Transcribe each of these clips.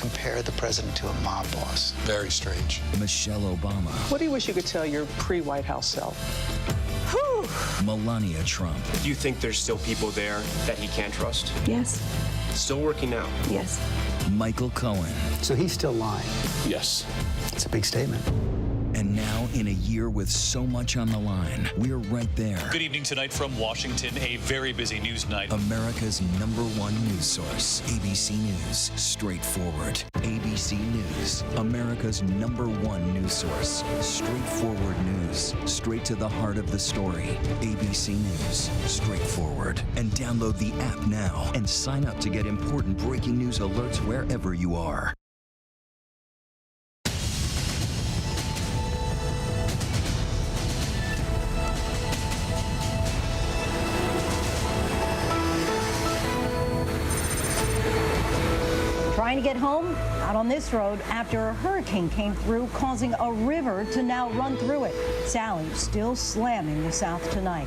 compare the president to a mob boss. Very strange. Michelle Obama. What do you wish you could tell your pre-White House self? Melania Trump. Do you think there's still people there that he can't trust? Yes. Still working now? Yes. Michael Cohen. So he's still lying. Yes. It's a big statement. And now, in a year with so much on the line, we're right there. Good evening tonight from Washington, a very busy news night. America's #1 news source, ABC News, straightforward. ABC News, America's #1 news source, straightforward news, straight to the heart of the story. ABC News, straightforward. And download the app now and sign up to get important breaking news alerts wherever you are. Trying to get home out on this road after a hurricane came through, causing a river to now run through it. Sally still slamming the south tonight.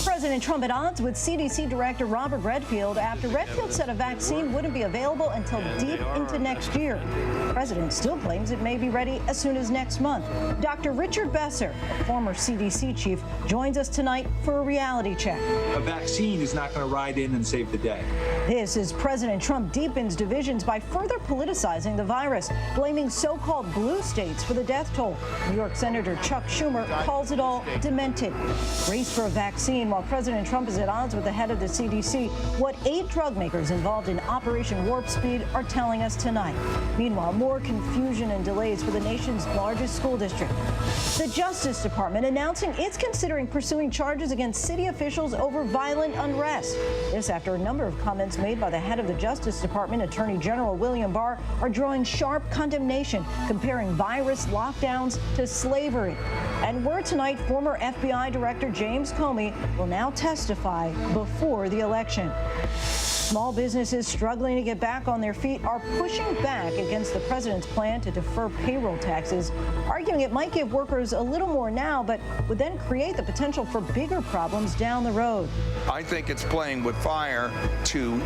President Trump at odds with CDC Director Robert Redfield after Redfield said a vaccine wouldn't be available until deep into next year. The president still claims it may be ready as soon as next month. Dr. Richard Besser, a former CDC chief, joins us tonight for a reality check. A vaccine is not going to ride in and save the day. This as President Trump deepens divisions by further politicizing the virus, blaming so-called blue states for the death toll. New York Senator Chuck Schumer calls it all demented. Race for a vaccine while President Trump is at odds with the head of the CDC. What 8 drug makers involved in Operation Warp Speed are telling us tonight. Meanwhile, more confusion and delays for the nation's largest school district. The Justice Department announcing it's considering pursuing charges against city officials over violent unrest. This after a number of comments made by the head of the Justice Department, Attorney General William Barr, are drawing sharp condemnation, comparing virus lockdowns to slavery. And word tonight, former FBI Director James Comey will now testify before the election. Small businesses struggling to get back on their feet are pushing back against the president's plan to defer payroll taxes, arguing it might give workers a little more now, but would then create the potential for bigger problems down the road. I think it's playing with fire to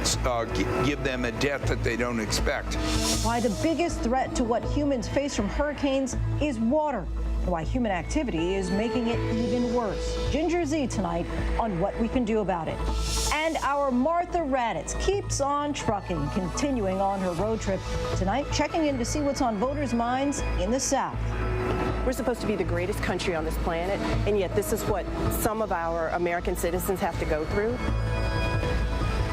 give them a death that they don't expect. Why the biggest threat to what humans face from hurricanes is water, and why human activity is making it even worse. Ginger Z tonight on what we can do about it. And our Martha Raddatz keeps on trucking, continuing on her road trip. Tonight, checking in to see what's on voters' minds in the South. We're supposed to be the greatest country on this planet, and yet this is what some of our American citizens have to go through.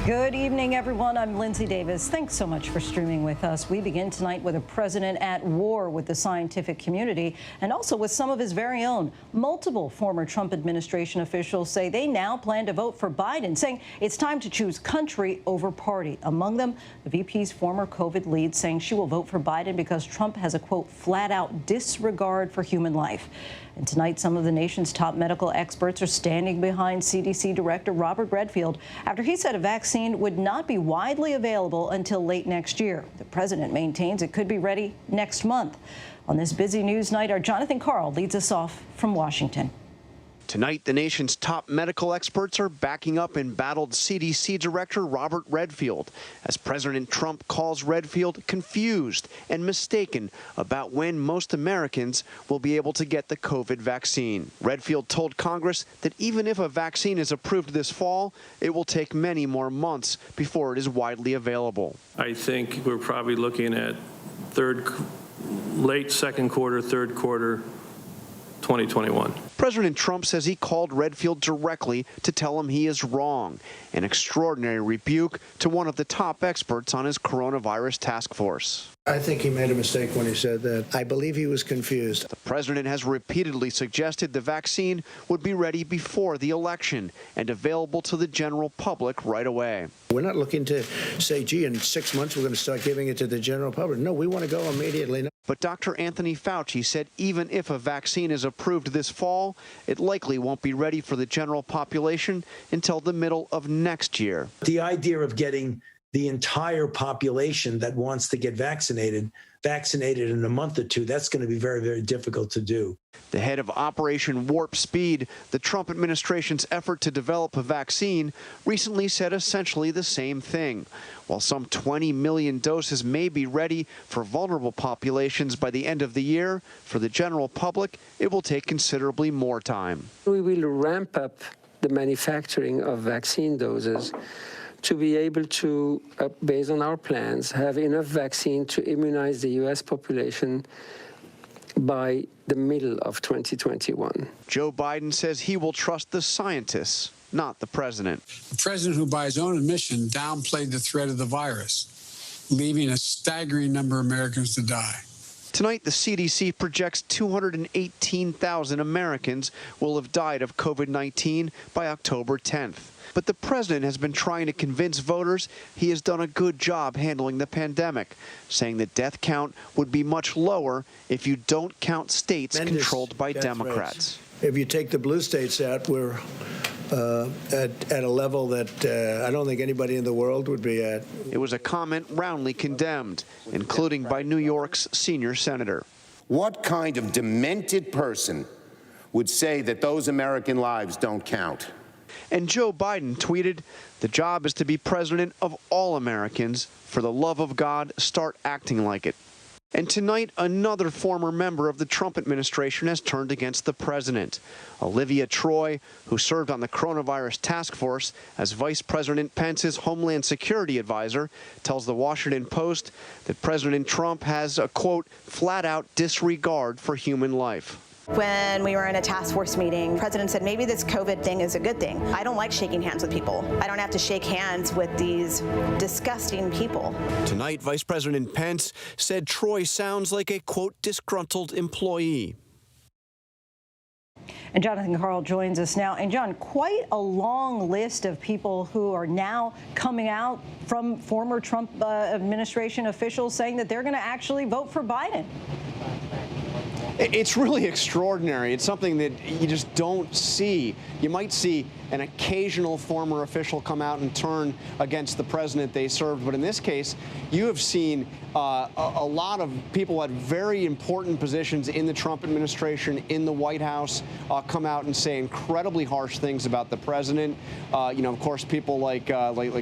Good evening, everyone. I'm Lindsay Davis. Thanks so much for streaming with us. We begin tonight with a president at war with the scientific community and also with some of his very own. Multiple former Trump administration officials say they now plan to vote for Biden, saying it's time to choose country over party. Among them, the VP's former COVID lead saying she will vote for Biden because Trump has a, quote, flat-out disregard for human life. And tonight, some of the nation's top medical experts are standing behind CDC Director Robert Redfield after he said a vaccine would not be widely available until late next year. The president maintains it could be ready next month. On this busy news night, our Jonathan Karl leads us off from Washington. Tonight, the nation's top medical experts are backing up embattled CDC Director Robert Redfield as President Trump calls Redfield confused and mistaken about when most Americans will be able to get the COVID vaccine. Redfield told Congress that even if a vaccine is approved this fall, it will take many more months before it is widely available. I think we're probably looking at late second quarter, third quarter, 2021. President Trump says he called Redfield directly to tell him he is wrong, an extraordinary rebuke to one of the top experts on his coronavirus task force. I think he made a mistake when he said that. I believe he was confused. The president has repeatedly suggested the vaccine would be ready before the election and available to the general public right away. We're not looking to say, gee, in 6 months we're going to start giving it to the general public. No, we want to go immediately. But Dr. Anthony Fauci said even if a vaccine is approved this fall, it likely won't be ready for the general population until the middle of next year. The idea of getting the entire population that wants to get vaccinated in a month or two. That's going to be very, very difficult to do. The head of Operation Warp Speed, the Trump administration's effort to develop a vaccine, recently said essentially the same thing. While some 20 million doses may be ready for vulnerable populations by the end of the year, for the general public, it will take considerably more time. We will ramp up the manufacturing of vaccine doses to be able to, based on our plans, have enough vaccine to immunize the U.S. population by the middle of 2021. Joe Biden says he will trust the scientists, not the president. The president, who by his own admission downplayed the threat of the virus, leaving a staggering number of Americans to die. Tonight, the CDC projects 218,000 Americans will have died of COVID-19 by October 10th. But the president has been trying to convince voters he has done a good job handling the pandemic, saying the death count would be much lower if you don't count states controlled by Democrats. If you take the blue states out, we're at a level that I don't think anybody in the world would be at. It was a comment roundly condemned, including by New York's senior senator. What kind of demented person would say that those American lives don't count? And Joe Biden tweeted, "The job is to be president of all Americans. For the love of God, start acting like it." And tonight, another former member of the Trump administration has turned against the president. Olivia Troy, who served on the coronavirus task force as Vice President Pence's Homeland Security advisor, tells the Washington Post that President Trump has a, quote, flat-out disregard for human life. When we were in a task force meeting, the president said maybe this COVID thing is a good thing. I don't like shaking hands with people. I don't have to shake hands with these disgusting people. Tonight, Vice President Pence said Troy sounds like a, quote, disgruntled employee. And Jonathan Karl joins us now. And John, quite a long list of people who are now coming out from former Trump administration officials saying that they're going to actually vote for Biden. It's really extraordinary. It's something that you just don't see. You might see an occasional former official come out and turn against the president they served. But in this case, you have seen a lot of people at very important positions in the Trump administration, in the White House, come out and say incredibly harsh things about the president. Of course, people like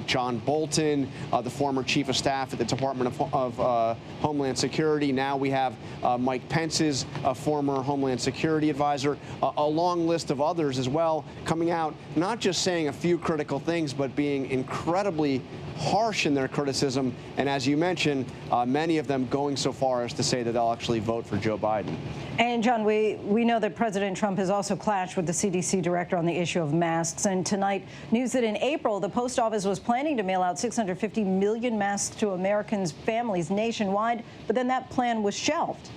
John Bolton, the former chief of staff at the Department of Homeland Security. Now we have Mike Pence's former Homeland Security advisor, a long list of others as well, coming out, not just saying a few critical things, but being incredibly harsh in their criticism. And as you mentioned, many of them going so far as to say that they'll actually vote for Joe Biden. And John, we know that President Trump has also clashed with the CDC director on the issue of masks. And tonight, news that in April, the post office was planning to mail out 650 million masks to Americans' families nationwide, but then that plan was shelved.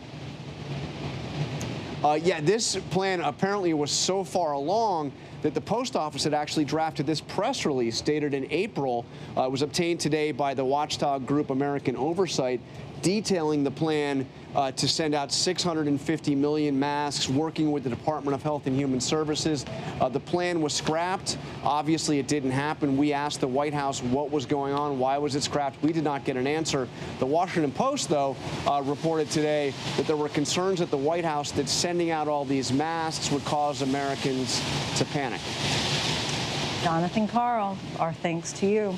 Yeah, this plan apparently was so far along that the post office had actually drafted this press release dated in April. It was obtained today by the watchdog group American Oversight, detailing the plan to send out 650 million masks, working with the Department of Health and Human Services. The plan was scrapped. Obviously, it didn't happen. We asked the White House what was going on. Why was it scrapped? We did not get an answer. The Washington Post, though, reported today that there were concerns at the White House that sending out all these masks would cause Americans to panic. Jonathan Karl, our thanks to you.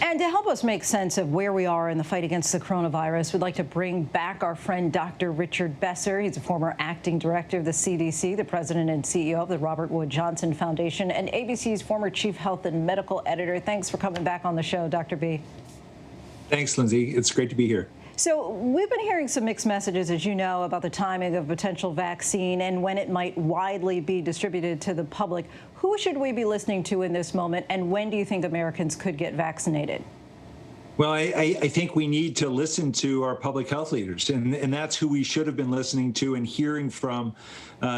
And to help us make sense of where we are in the fight against the coronavirus, we'd like to bring back our friend Dr. Richard Besser. He's a former acting director of the CDC, the president and CEO of the Robert Wood Johnson Foundation, and ABC's former chief health and medical editor. Thanks for coming back on the show, Dr. B. Thanks, Lindsay. It's great to be here. So we've been hearing some mixed messages, as you know, about the timing of potential vaccine and when it might widely be distributed to the public. Who should we be listening to in this moment, and when do you think Americans could get vaccinated? Well, I think we need to listen to our public health leaders, and that's who we should have been listening to and hearing from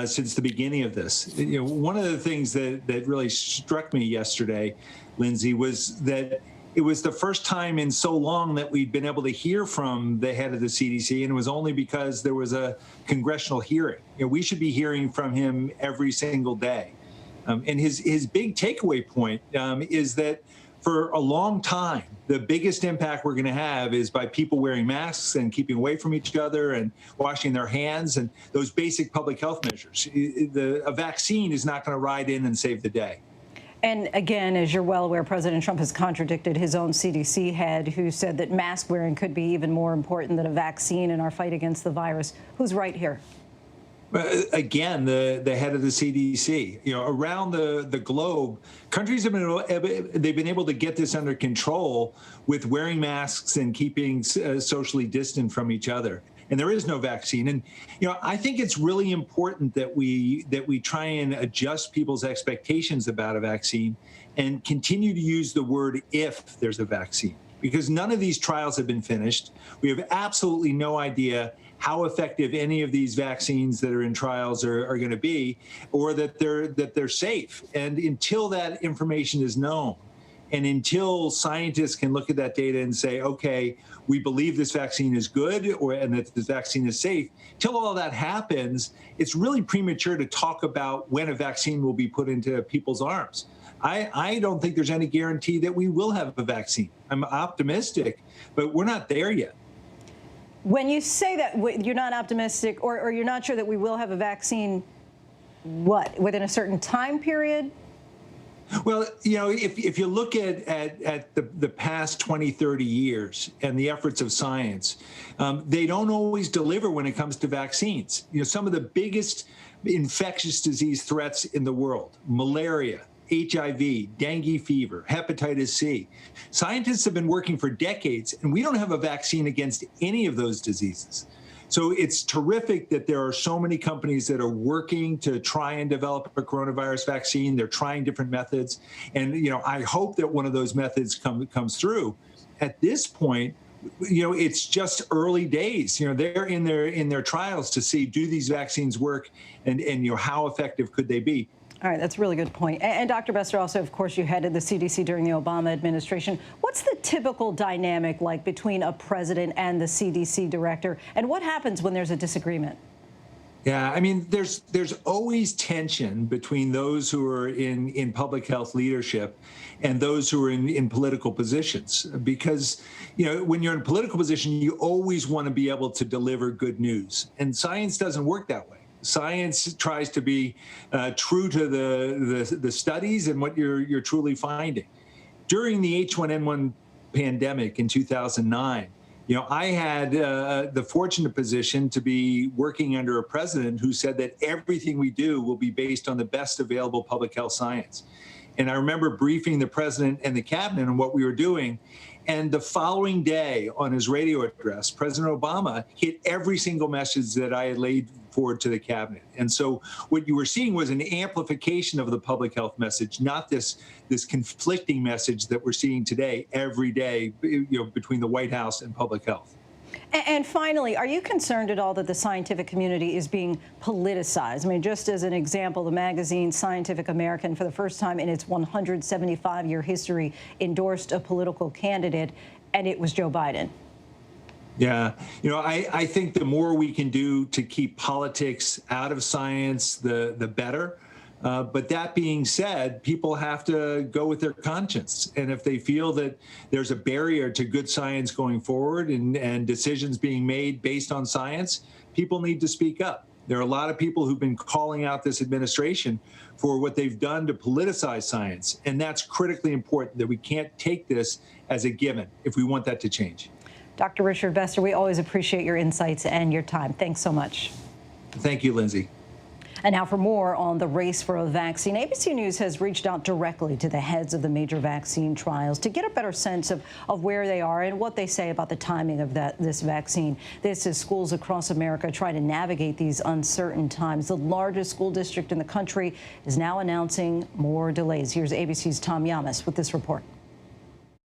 since the beginning of this. One of the things that really struck me yesterday, Lindsay, was that it was the first time in so long that we'd been able to hear from the head of the CDC, and it was only because there was a congressional hearing. We should be hearing from him every single day. And his big takeaway point is that for a long time, the biggest impact we're going to have is by people wearing masks and keeping away from each other and washing their hands and those basic public health measures. A vaccine is not going to ride in and save the day. And again, as you're well aware, President Trump has contradicted his own CDC head, who said that mask wearing could be even more important than a vaccine in our fight against the virus. Who's right here? Again, the head of the CDC. Around the globe, countries have been able to get this under control with wearing masks and keeping socially distant from each other. And there is no vaccine. And I think it's really important that we try and adjust people's expectations about a vaccine and continue to use the word "if" there's a vaccine, because none of these trials have been finished. We have absolutely no idea how effective any of these vaccines that are in trials are going to be, or that they're safe. And until that information is known, and until scientists can look at that data and say, okay, we believe this vaccine is good and that this vaccine is safe, till all that happens, it's really premature to talk about when a vaccine will be put into people's arms. I don't think there's any guarantee that we will have a vaccine. I'm optimistic, but we're not there yet. When you say that you're not optimistic or you're not sure that we will have a vaccine, what, within a certain time period? Well, if you look at the past 20, 30 years and the efforts of science, they don't always deliver when it comes to vaccines. Some of the biggest infectious disease threats in the world, malaria, HIV, dengue fever, hepatitis C. Scientists have been working for decades, and we don't have a vaccine against any of those diseases. So it's terrific that there are so many companies that are working to try and develop a coronavirus vaccine. They're trying different methods. And, I hope that one of those methods comes through. At this point, it's just early days. They're in their trials to see, do these vaccines work, and how effective could they be? All right, that's a really good point. And Dr. Besser, also, of course, you headed the CDC during the Obama administration. What's the typical dynamic like between a president and the CDC director? And what happens when there's a disagreement? Yeah, I mean, there's always tension between those who are in public health leadership and those who are in political positions. Because, when you're in a political position, you always want to be able to deliver good news. And science doesn't work that way. Science tries to be true to the studies and what you're truly finding. During the H1N1 pandemic in 2009, I had the fortunate position to be working under a president who said that everything we do will be based on the best available public health science. And I remember briefing the president and the cabinet on what we were doing. And the following day on his radio address, President Obama hit every single message that I had laid forward to the cabinet. And so what you were seeing was an amplification of the public health message, not this conflicting message that we're seeing today, every day, between the White House and public health. And finally, are you concerned at all that the scientific community is being politicized? I mean, just as an example, the magazine Scientific American, for the first time in its 175-year history, endorsed a political candidate, and it was Joe Biden. Yeah, I think the more we can do to keep politics out of science, the better. But that being said, people have to go with their conscience. And if they feel that there's a barrier to good science going forward and decisions being made based on science, people need to speak up. There are a lot of people who've been calling out this administration for what they've done to politicize science. And that's critically important, that we can't take this as a given if we want that to change. Dr. Richard Besser, we always appreciate your insights and your time. Thanks so much. Thank you, Lindsay. And now for more on the race for a vaccine, ABC News has reached out directly to the heads of the major vaccine trials to get a better sense of where they are and what they say about the timing of this vaccine. This as schools across America try to navigate these uncertain times. The largest school district in the country is now announcing more delays. Here's ABC's Tom Yamas with this report.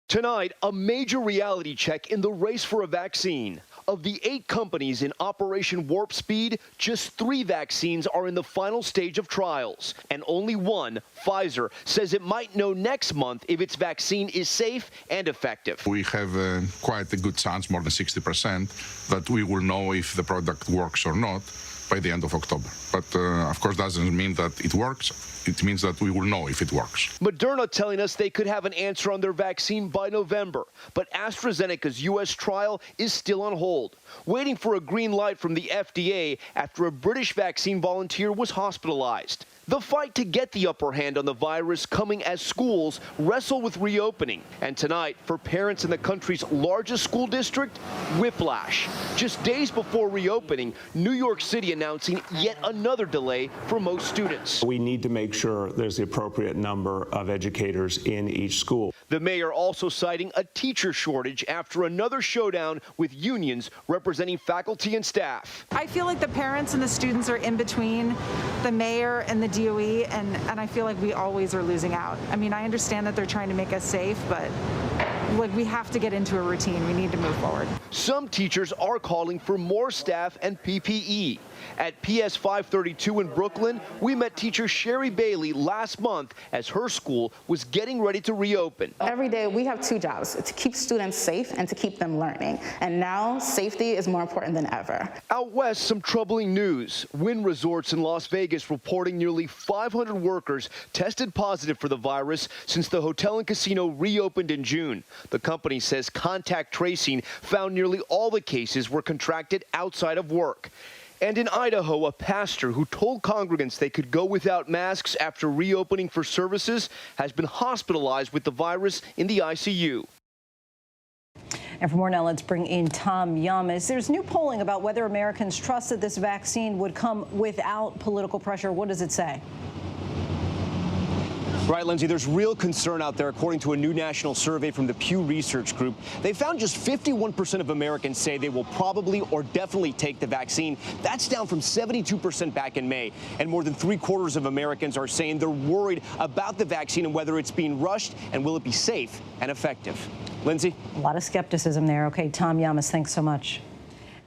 Tonight, a major reality check in the race for a vaccine. Of the 8 companies in Operation Warp Speed, just 3 vaccines are in the final stage of trials. And only one, Pfizer, says it might know next month if its vaccine is safe and effective. We have quite a good chance, more than 60%, that we will know if the product works or not. by the end of October. But of course, doesn't mean that it works. It means that we will know if it works. Moderna telling us they could have an answer on their vaccine by November, but AstraZeneca's U.S. trial is still on hold, waiting for a green light from the FDA after a British vaccine volunteer was hospitalized. The fight to get the upper hand on the virus coming as schools wrestle with reopening. And tonight, for parents in the country's largest school district, whiplash. Just days before reopening, New York City announcing yet another delay for most students. We need to make sure there's the appropriate number of educators in each school. The mayor also citing a teacher shortage after another showdown with unions representing faculty and staff. I feel like the parents and the students are in between the mayor and the DOE, and I feel like we always are losing out. I mean, I understand that they're trying to make us safe, but like, we have to get into a routine. We need to move forward. Some teachers are calling for more staff and PPE. At PS 532 in Brooklyn, we met teacher Sherry Bailey last month as her school was getting ready to reopen. Every day we have two jobs, to keep students safe and to keep them learning. And now safety is more important than ever. Out west, some troubling news. Wynn Resorts in Las Vegas reporting nearly 500 workers tested positive for the virus since the hotel and casino reopened in June. The company says contact tracing found nearly all the cases were contracted outside of work. And in Idaho, a pastor who told congregants they could go without masks after reopening for services has been hospitalized with the virus in the ICU. And for more now, let's bring in Tom Yamas. There's new polling about whether Americans trust that this vaccine would come without political pressure. What does it say? Right, Lindsay, there's real concern out there. According to a new national survey from the Pew Research Group, they found just 51% of Americans say they will probably or definitely take the vaccine. That's down from 72% back in May. And more than 3/4 of Americans are saying they're worried about the vaccine and whether it's being rushed and will it be safe and effective. Lindsay? A lot of skepticism there. Okay, Tom Yamas, thanks so much.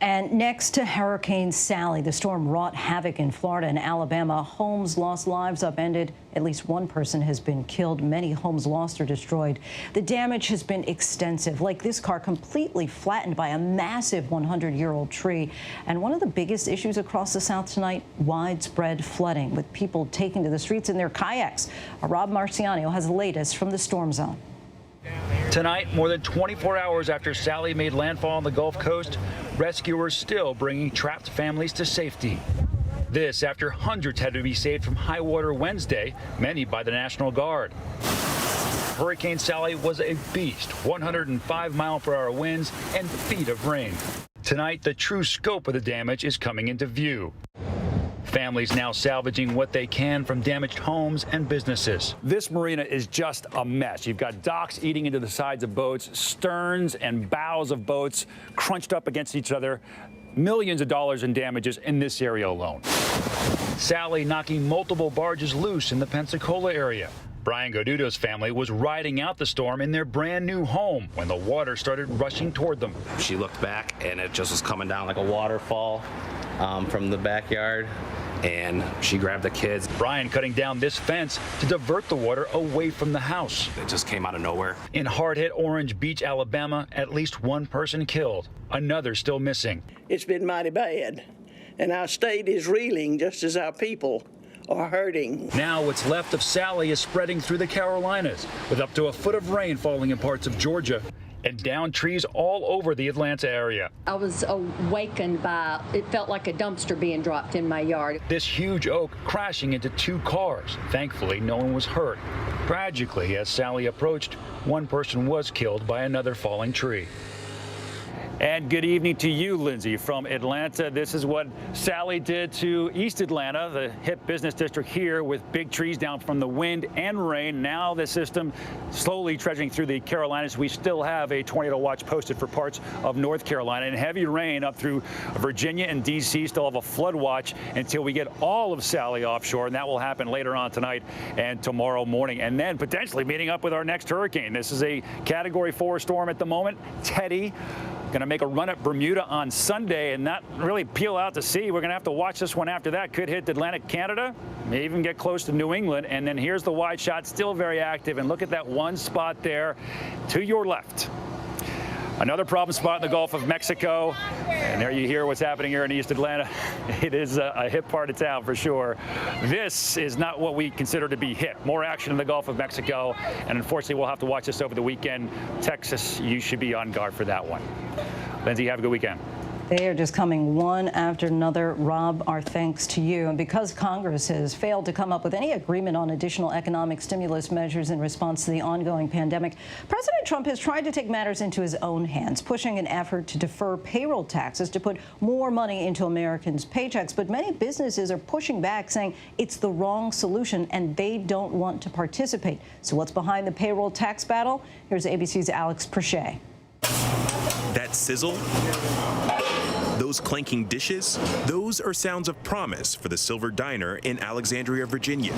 And next to Hurricane Sally, the storm wrought havoc in Florida and Alabama. Homes lost, lives upended. At least one person has been killed. Many homes lost or destroyed. The damage has been extensive, like this car completely flattened by a massive 100-year-old tree. And one of the biggest issues across the South tonight, widespread flooding, with people taking to the streets in their kayaks. Rob Marciano has the latest from the storm zone. Tonight, more than 24 hours after Sally made landfall on the Gulf Coast, rescuers still bringing trapped families to safety. This after hundreds had to be saved from high water Wednesday, many by the National Guard. Hurricane Sally was a beast, 105-mile-per-hour winds and feet of rain. Tonight, the true scope of the damage is coming into view. Families now salvaging what they can from damaged homes and businesses. This marina is just a mess. You've got docks eating into the sides of boats, sterns and bows of boats crunched up against each other. Millions of dollars in damages in this area alone. Sally knocking multiple barges loose in the Pensacola area. Brian Godudo's family was riding out the storm in their brand new home when the water started rushing toward them. She looked back and it just was coming down like a waterfall from the backyard, and she grabbed the kids. Brian cutting down this fence to divert the water away from the house. It just came out of nowhere. In hard-hit Orange Beach, Alabama, at least one person killed, another still missing. It's been mighty bad, and our state is reeling just as our people are hurting. Now what's left of Sally is spreading through the Carolinas, with up to a foot of rain falling in parts of Georgia and down trees all over the Atlanta area. I was awakened by, it felt like a dumpster being dropped in my yard. This huge oak crashing into two cars. Thankfully, no one was hurt. Tragically, as Sally approached, one person was killed by another falling tree. And good evening to you, Lindsay, from Atlanta. This is what Sally did to East Atlanta, the hip business district here, with big trees down from the wind and rain. Now the system slowly trudging through the Carolinas. We still have a tornado watch posted for parts of North Carolina, and heavy rain up through Virginia and D.C. Still have a flood watch until we get all of Sally offshore, and that will happen later on tonight and tomorrow morning. And then potentially meeting up with our next hurricane. This is a Category 4 storm at the moment, Teddy. Going to make a run at Bermuda on Sunday and not really peel out to sea. We're going to have to watch this one after that. Could hit Atlantic Canada, may even get close to New England. And then here's the wide shot, still very active. And look at that one spot there to your left. Another problem spot in the Gulf of Mexico, and there you hear what's happening here in East Atlanta. It is a hip part of town for sure. This is not what we consider to be hip. More action in the Gulf of Mexico, and unfortunately we'll have to watch this over the weekend. Texas, you should be on guard for that one. Lindsay, have a good weekend. They are just coming one after another. Rob, our thanks to you. And because Congress has failed to come up with any agreement on additional economic stimulus measures in response to the ongoing pandemic, President Trump has tried to take matters into his own hands, pushing an effort to defer payroll taxes to put more money into Americans' paychecks. But many businesses are pushing back, saying it's the wrong solution and they don't want to participate. So what's behind the payroll tax battle? Here's ABC's Alex Perchet. That sizzle? Those clanking dishes? Those are sounds of promise for the Silver Diner in Alexandria, Virginia.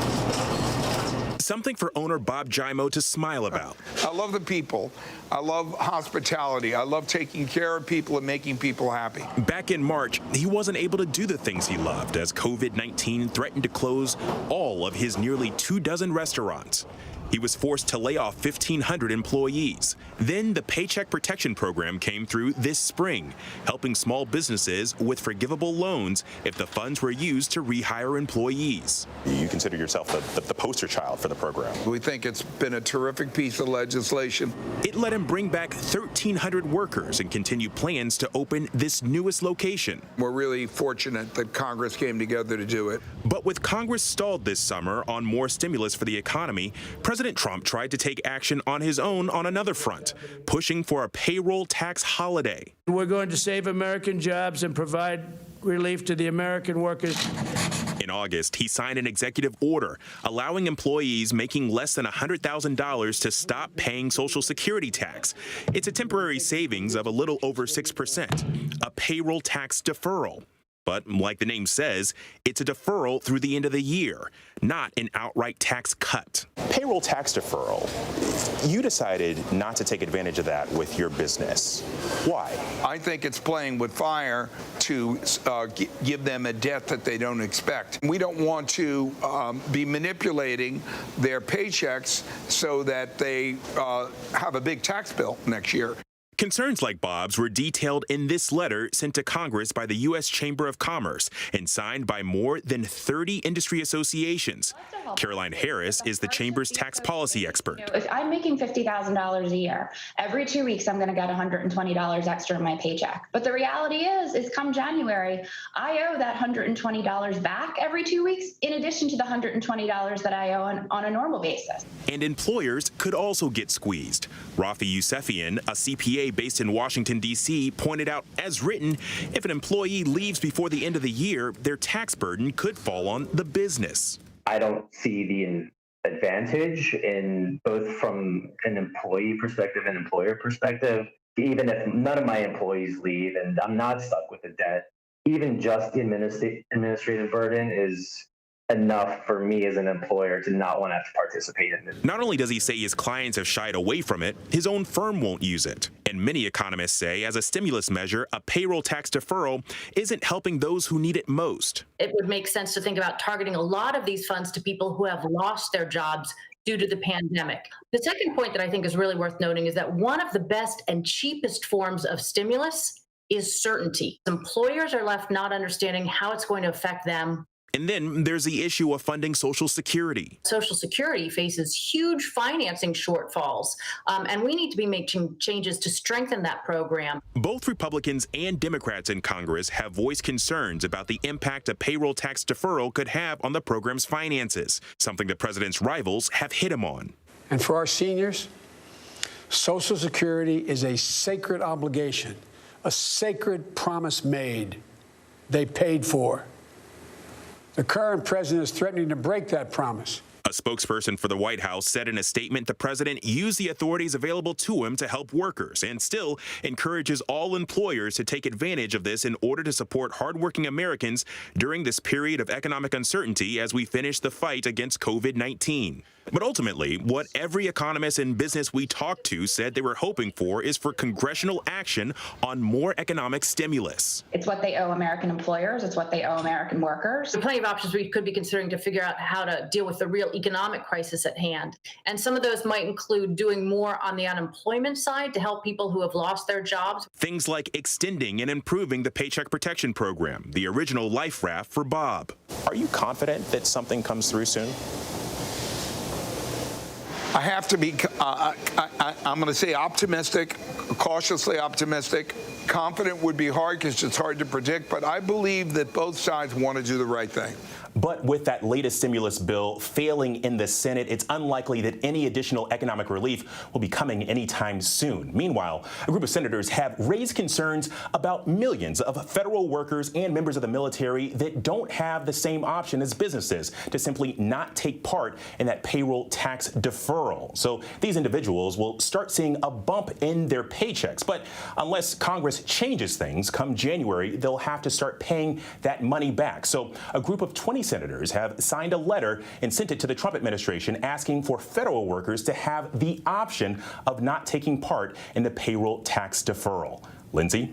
Something for owner Bob Jimo to smile about. I love the people. I love hospitality. I love taking care of people and making people happy. Back in March, he wasn't able to do the things he loved as COVID-19 threatened to close all of his nearly 24 restaurants. He was forced to lay off 1,500 employees. Then the Paycheck Protection Program came through this spring, helping small businesses with forgivable loans if the funds were used to rehire employees. You consider yourself the poster child for the program. We think it's been a terrific piece of legislation. It let him bring back 1,300 workers and continue plans to open this newest location. We're really fortunate that Congress came together to do it. But with Congress stalled this summer on more stimulus for the economy, President Trump tried to take action on his own on another front, pushing for a payroll tax holiday. We're going to save American jobs and provide relief to the American workers. In August, he signed an executive order allowing employees making less than $100,000 to stop paying Social Security tax. It's a temporary savings of a little over 6%, a payroll tax deferral. But like the name says, it's a deferral through the end of the year, not an outright tax cut. Payroll tax deferral. You decided not to take advantage of that with your business. Why? I think it's playing with fire to give them a debt that they don't expect. We don't want to be manipulating their paychecks so that they have a big tax bill next year. Concerns like Bob's were detailed in this letter sent to Congress by the U.S. Chamber of Commerce and signed by more than 30 industry associations. Caroline Harris is the Chamber's tax policy expert. If I'm making $50,000 a year, every 2 weeks I'm going to get $120 extra in my paycheck. But the reality is come January, I owe that $120 back every 2 weeks, in addition to the $120 that I owe on a normal basis. And employers could also get squeezed. Rafi Yousefian, a CPA based in Washington, D.C., pointed out, as written, if an employee leaves before the end of the year, their tax burden could fall on the business. I don't see the advantage in both from an employee perspective and employer perspective. Even if none of my employees leave and I'm not stuck with the debt, even just the administrative burden is enough for me as an employer to not want to have to participate in it. Not only does he say his clients have shied away from it, his own firm won't use it. And many economists say, as a stimulus measure, a payroll tax deferral isn't helping those who need it most. It would make sense to think about targeting a lot of these funds to people who have lost their jobs due to the pandemic. The second point that I think is really worth noting is that one of the best and cheapest forms of stimulus is certainty. Employers are left not understanding how it's going to affect them. And then there's the issue of funding Social Security. Social Security faces huge financing shortfalls, and we need to be making changes to strengthen that program. Both Republicans and Democrats in Congress have voiced concerns about the impact a payroll tax deferral could have on the program's finances, something the president's rivals have hit him on. And for our seniors, Social Security is a sacred obligation, a sacred promise made. They paid for. The current president is threatening to break that promise. A spokesperson for the White House said in a statement the president used the authorities available to him to help workers and still encourages all employers to take advantage of this in order to support hardworking Americans during this period of economic uncertainty as we finish the fight against COVID-19. But ultimately, what every economist and business we talked to said they were hoping for is for congressional action on more economic stimulus. It's what they owe American employers. It's what they owe American workers. There are plenty of options we could be considering to figure out how to deal with the real economic crisis at hand. And some of those might include doing more on the unemployment side to help people who have lost their jobs. Things like extending and improving the Paycheck Protection Program, the original life raft for Bob. Are you confident that something comes through soon? I have to be, I'm going to say optimistic, cautiously optimistic. Confident would be hard because it's hard to predict, but I believe that both sides want to do the right thing. But with that latest stimulus bill failing in the Senate, it's unlikely that any additional economic relief will be coming anytime soon. Meanwhile, a group of senators have raised concerns about millions of federal workers and members of the military that don't have the same option as businesses to simply not take part in that payroll tax deferral. So these individuals will start seeing a bump in their paychecks. But unless Congress changes things come January, they'll have to start paying that money back. So a group of 20 senators have signed a letter and sent it to the Trump administration asking for federal workers to have the option of not taking part in the payroll tax deferral. Lindsay?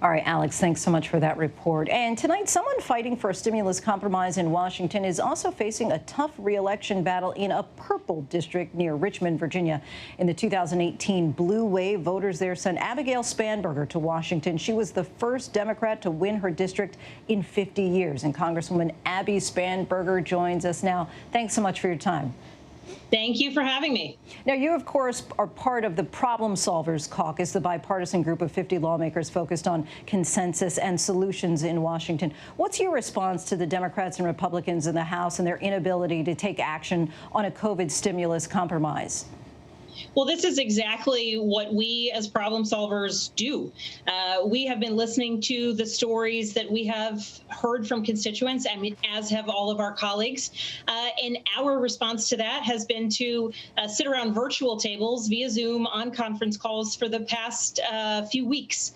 All right, Alex, thanks so much for that report. And tonight, someone fighting for a stimulus compromise in Washington is also facing a tough re-election battle in a purple district near Richmond, Virginia. In the 2018 blue wave, voters there sent Abigail Spanberger to Washington. She was the first Democrat to win her district in 50 years. And Congresswoman Abby Spanberger joins us now. Thanks so much for your time. Thank you for having me. Now, you, of course, are part of the Problem Solvers Caucus, the bipartisan group of 50 lawmakers focused on consensus and solutions in Washington. What's your response to the Democrats and Republicans in the House and their inability to take action on a COVID stimulus compromise? Well, this is exactly what we as problem solvers do. We have been listening to the stories that we have heard from constituents, I mean, as have all of our colleagues. And our response to that has been to sit around virtual tables via Zoom on conference calls for the past few weeks.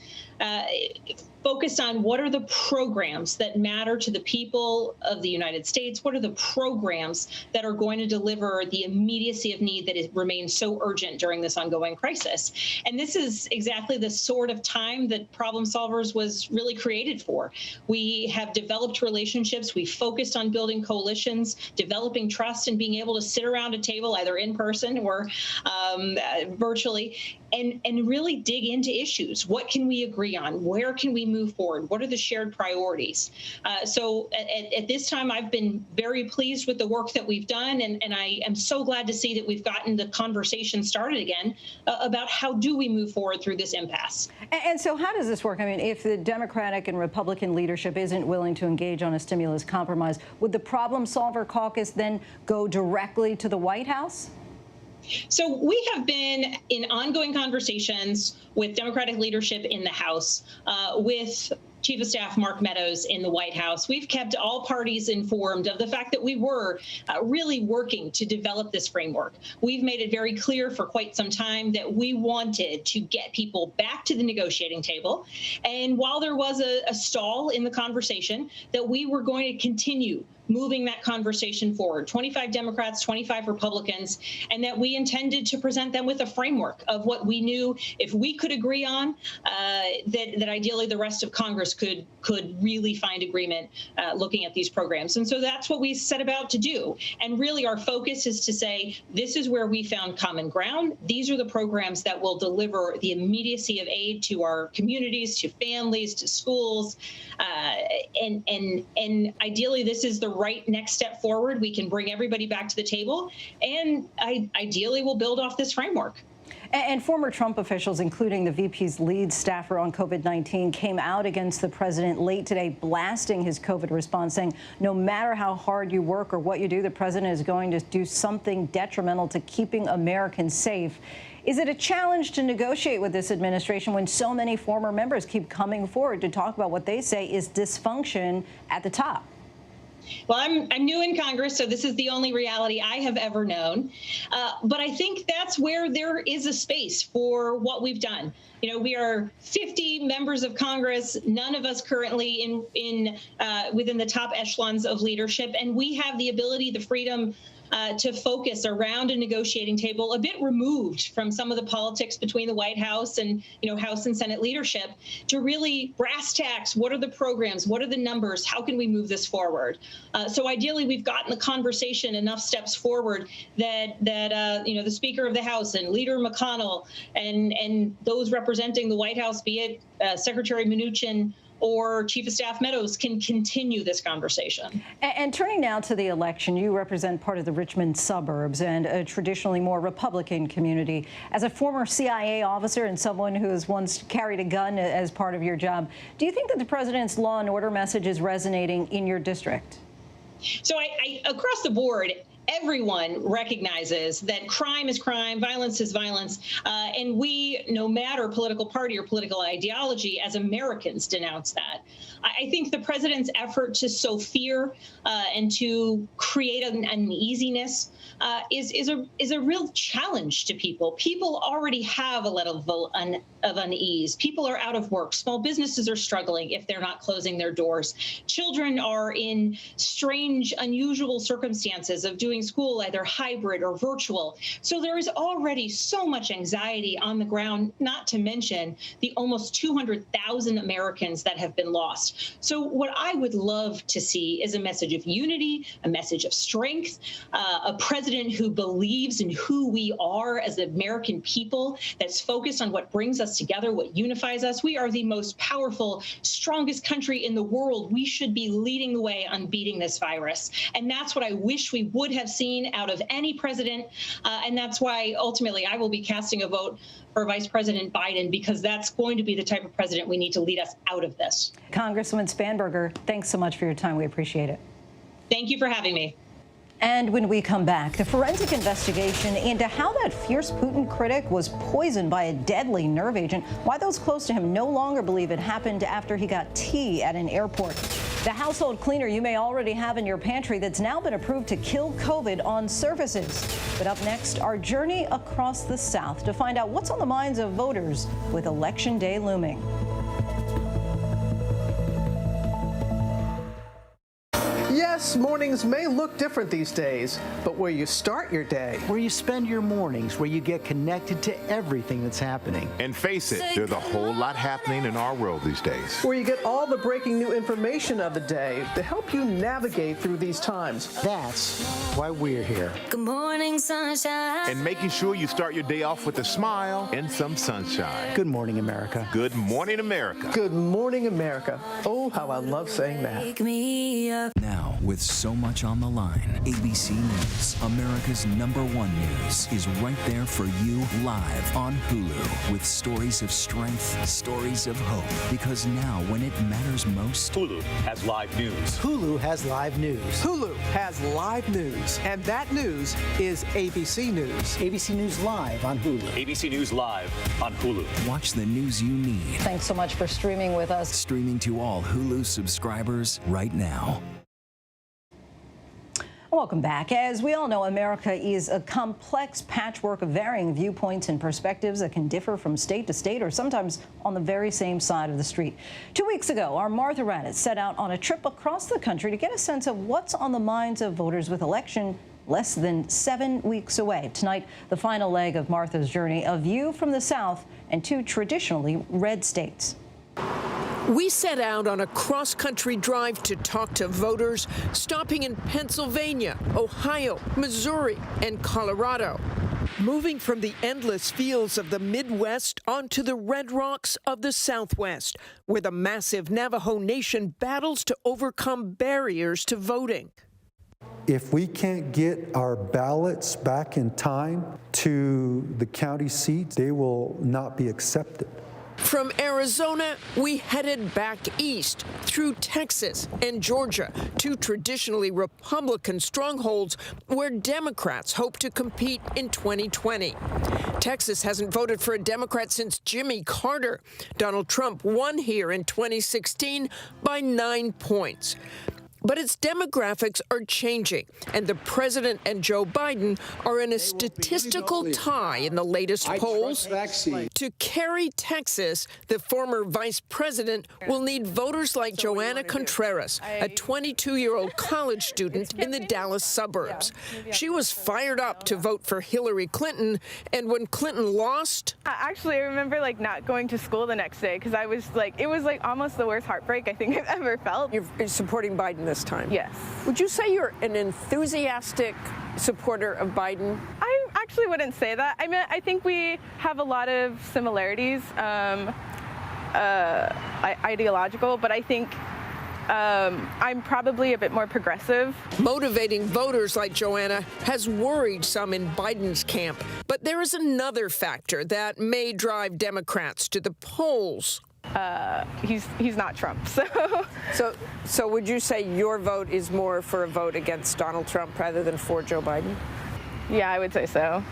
Focused on what are the programs that matter to the people of the United States? What are the programs that are going to deliver the immediacy of need that remains so urgent during this ongoing crisis? And this is exactly the sort of time that Problem Solvers was really created for. We have developed relationships. We focused on building coalitions, developing trust, and being able to sit around a table, either in person or virtually, and really dig into issues. What can we agree on? Where can we move forward? What are the shared priorities? So at this time, I've been very pleased with the work that we've done, and I am so glad to see that we've gotten the conversation started again about how do we move forward through this impasse. And so how does this work? I mean, if the Democratic and Republican leadership isn't willing to engage on a stimulus compromise, would the Problem Solver Caucus then go directly to the White House? So we have been in ongoing conversations with Democratic leadership in the House, with Chief of Staff Mark Meadows in the White House. We've kept all parties informed of the fact that we were really working to develop this framework. We've made it very clear for quite some time that we wanted to get people back to the negotiating table. And while there was a stall in the conversation, that we were going to continue moving that conversation forward, 25 Democrats, 25 Republicans, and that we intended to present them with a framework of what we knew if we could agree on, that ideally the rest of Congress could really find agreement looking at these programs. And so that's what we set about to do. And really our focus is to say, this is where we found common ground. These are the programs that will deliver the immediacy of aid to our communities, to families, to schools. And ideally, this is the right next step forward. We can bring everybody back to the table, and ideally we'll build off this framework. And former Trump officials, including the VP's lead staffer on COVID-19, came out against the president late today, blasting his COVID response, saying no matter how hard you work or what you do, the president is going to do something detrimental to keeping Americans safe. Is it a challenge to negotiate with this administration when so many former members keep coming forward to talk about what they say is dysfunction at the top? Well, I'm new in Congress, so this is the only reality I have ever known. But I think that's where there is a space for what we've done. You know, we are 50 members of Congress, none of us currently within the top echelons of leadership, and we have the ability, the freedom, to focus around a negotiating table, a bit removed from some of the politics between the White House and, House and Senate leadership, to really brass tacks. What are the programs? What are the numbers? How can we move this forward? So ideally, we've gotten the conversation enough steps forward that the Speaker of the House and Leader McConnell and those representing the White House, be it Secretary Mnuchin or Chief of Staff Meadows, can continue this conversation. And turning now to the election, you represent part of the Richmond suburbs and a traditionally more Republican community. As a former CIA officer and someone who has once carried a gun as part of your job, do you think that the president's law and order message is resonating in your district? So I across the board, everyone recognizes that crime is crime, violence is violence, and we, no matter political party or political ideology, as Americans denounce that. I think the president's effort to sow fear and to create an uneasiness is a real challenge to people. People already have a level of unease. People are out of work. Small businesses are struggling if they're not closing their doors. Children are in strange, unusual circumstances of doing school either hybrid or virtual. So there is already so much anxiety on the ground, not to mention the almost 200,000 Americans that have been lost. So what I would love to see is a message of unity, a message of strength, a president who believes in who we are as the American people, that's focused on what brings us together, what unifies us. We are the most powerful, strongest country in the world. We should be leading the way on beating this virus. And that's what I wish we would have seen out of any president. And that's why ultimately I will be casting a vote for Vice President Biden, because that's going to be the type of president we need to lead us out of this. Congresswoman Spanberger, thanks so much for your time. We appreciate it. Thank you for having me. And when we come back, the forensic investigation into how that fierce Putin critic was poisoned by a deadly nerve agent, why those close to him no longer believe it happened after he got tea at an airport. The household cleaner you may already have in your pantry that's now been approved to kill COVID on surfaces. But up next, our journey across the South to find out what's on the minds of voters with Election Day looming. Yes, mornings may look different these days, but where you start your day, where you spend your mornings, where you get connected to everything that's happening. And face it, there's a whole lot happening in our world these days. Where you get all the breaking new information of the day to help you navigate through these times. That's why we're here. Good morning, sunshine. And making sure you start your day off with a smile and some sunshine. Good morning, America. Good morning, America. Good morning, America. Oh, how I love saying that. Wake me up. Now, with so much on the line, ABC News, America's #1 news, is right there for you live on Hulu with stories of strength, stories of hope. Because now, when it matters most, Hulu has live news. Hulu has live news. Hulu has live news, and that news is ABC News. ABC News Live on Hulu. ABC News Live on Hulu. Watch the news you need. Thanks so much for streaming with us. Streaming to all Hulu subscribers right now. Welcome back. As we all know, America is a complex patchwork of varying viewpoints and perspectives that can differ from state to state or sometimes on the very same side of the street. 2 weeks ago, our Martha Raddatz set out on a trip across the country to get a sense of what's on the minds of voters with election less than 7 weeks away. Tonight, the final leg of Martha's journey, a view from the South and 2 traditionally red states. We set out on a cross-country drive to talk to voters, stopping in Pennsylvania, Ohio, Missouri, and Colorado. Moving from the endless fields of the Midwest onto the red rocks of the Southwest, where the massive Navajo Nation battles to overcome barriers to voting. If we can't get our ballots back in time to the county seats, they will not be accepted. From Arizona, we headed back east through Texas and Georgia, 2 traditionally Republican strongholds where Democrats hope to compete in 2020. Texas hasn't voted for a Democrat since Jimmy Carter. Donald Trump won here in 2016 by 9 points. But its demographics are changing, and the president and Joe Biden are in a statistical tie in the latest polls. To carry Texas, the former vice president will need voters like Joanna Contreras, a 22-year-old college student in the Dallas suburbs. She was fired up to vote for Hillary Clinton, and when Clinton lost... Actually, I remember not going to school the next day because it was almost the worst heartbreak I think I've ever felt. You're supporting Biden this time? Yes. Would you say you're an enthusiastic supporter of Biden? I actually wouldn't say that. I mean, I think we have a lot of similarities, ideological, but I think I'm probably a bit more progressive. Motivating voters like Joanna has worried some in Biden's camp. But there is another factor that may drive Democrats to the polls. He's not Trump, So would you say your vote is more for a vote against Donald Trump rather than for Joe Biden? Yeah, I would say so.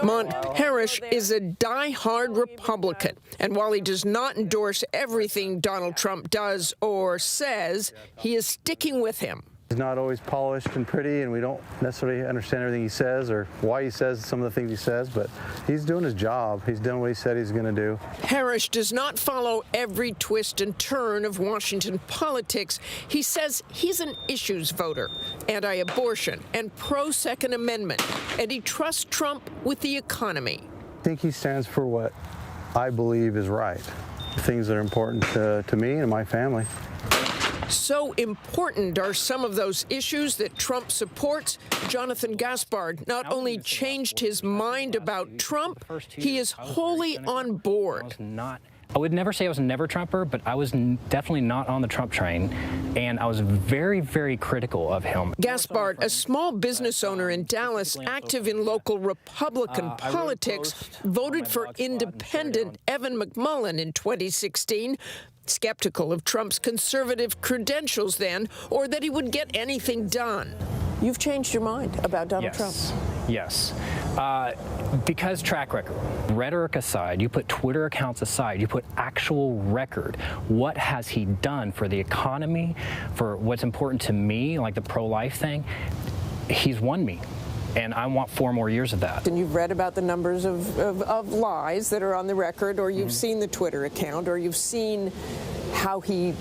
Mont Parrish is a die-hard Republican, and while he does not endorse everything Donald Trump does or says, he is sticking with him. He's not always polished and pretty, and we don't necessarily understand everything he says or why he says some of the things he says, but he's doing his job. He's doing what he said he's going to do. Parrish does not follow every twist and turn of Washington politics. He says he's an issues voter, anti-abortion and pro-Second Amendment, and he trusts Trump with the economy. I think he stands for what I believe is right, things that are important to me and my family. So important are some of those issues that Trump supports. Jonathan Gaspard not only changed his mind about Trump, he is wholly on board. I would never say I was a never Trumper, but I was definitely not on the Trump train, and I was very, very critical of him. Gaspard, a small business owner in Dallas, active in local Republican politics, voted for independent Evan McMullin in 2016. Skeptical of Trump's conservative credentials then, or that he would get anything done. You've changed your mind about Donald Trump. Yes. Because track record, rhetoric aside, you put Twitter accounts aside, you put actual record. What has he done for the economy, for what's important to me, like the pro-life thing? He's won me. And I want 4 more years of that. And you've read about the numbers of lies that are on the record, or you've seen the Twitter account, or you've seen how he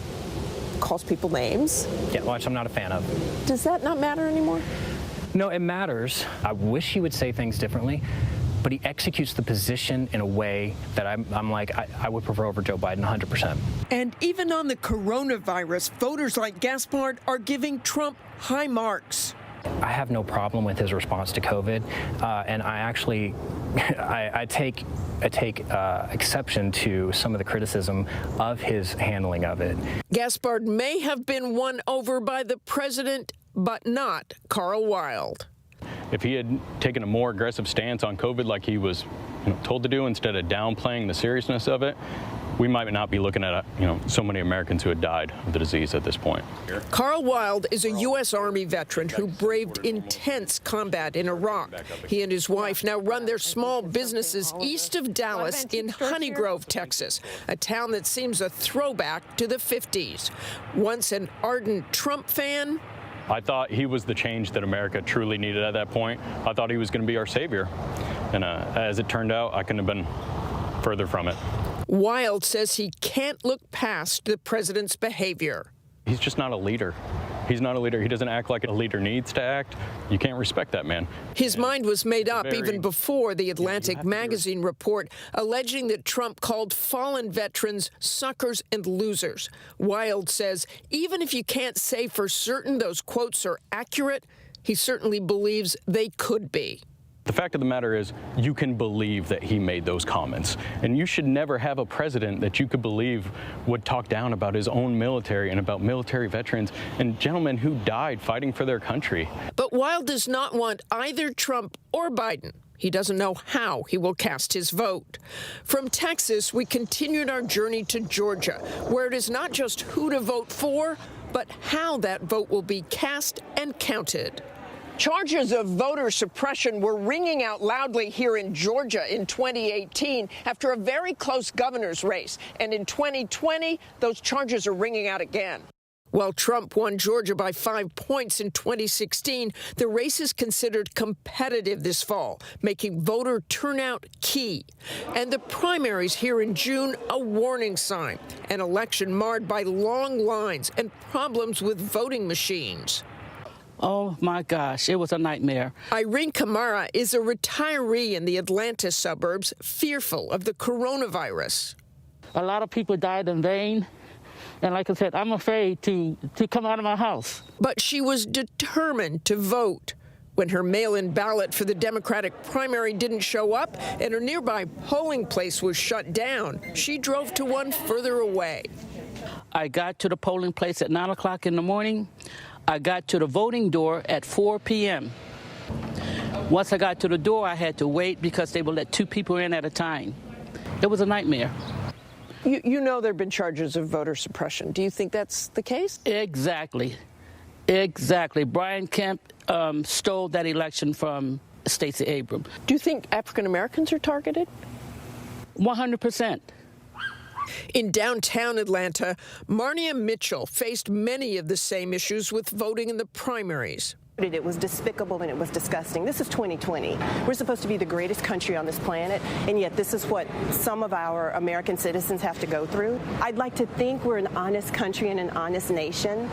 calls people names. Yeah, which I'm not a fan of. Does that not matter anymore? No, it matters. I wish he would say things differently, but he executes the position in a way that I'm like, I would prefer over Joe Biden 100%. And even on the coronavirus, voters like Gaspard are giving Trump high marks. I have no problem with his response to COVID, and I actually, I take exception to some of the criticism of his handling of it. Gaspard may have been won over by the president, but not Carl Wild. If he had taken a more aggressive stance on COVID like he was told to do, instead of downplaying the seriousness of it, we might not be looking at so many Americans who had died of the disease at this point. Carl Wild is a U.S. Army veteran who braved intense combat in Iraq. He and his wife now run their small businesses east of Dallas in Honeygrove, Texas, a town that seems a throwback to the 50s. Once an ardent Trump fan, I thought he was the change that America truly needed at that point. I thought he was going to be our savior. And as it turned out, I couldn't have been further from it. Wild says he can't look past the president's behavior. He's just not a leader. He's not a leader. He doesn't act like a leader needs to act. You can't respect that man. His mind was made up even before the Atlantic magazine report alleging that Trump called fallen veterans suckers and losers. Wild says even if you can't say for certain those quotes are accurate, he certainly believes they could be. The fact of the matter is, you can believe that he made those comments. And you should never have a president that you could believe would talk down about his own military and about military veterans and gentlemen who died fighting for their country. But Wild does not want either Trump or Biden. He doesn't know how he will cast his vote. From Texas, we continued our journey to Georgia, where it is not just who to vote for, but how that vote will be cast and counted. Charges of voter suppression were ringing out loudly here in Georgia in 2018 after a very close governor's race. And in 2020, those charges are ringing out again. While Trump won Georgia by 5 points in 2016, the race is considered competitive this fall, making voter turnout key. And the primaries here in June, a warning sign, an election marred by long lines and problems with voting machines. Oh, my gosh, it was a nightmare. Irene Camara is a retiree in the Atlanta suburbs, fearful of the coronavirus. A lot of people died in vain. And like I said, I'm afraid to come out of my house. But she was determined to vote. When her mail-in ballot for the Democratic primary didn't show up and her nearby polling place was shut down, she drove to one further away. I got to the polling place at 9 o'clock in the morning. I got to the voting door at 4 p.m. Once I got to the door, I had to wait because they would let 2 people in at a time. It was a nightmare. You know there have been charges of voter suppression. Do you think that's the case? Exactly. Exactly. Brian Kemp stole that election from Stacey Abrams. Do you think African Americans are targeted? 100%. In downtown Atlanta, Marnia Mitchell faced many of the same issues with voting in the primaries. It was despicable and it was disgusting. This is 2020. We're supposed to be the greatest country on this planet, and yet this is what some of our American citizens have to go through. I'd like to think we're an honest country and an honest nation,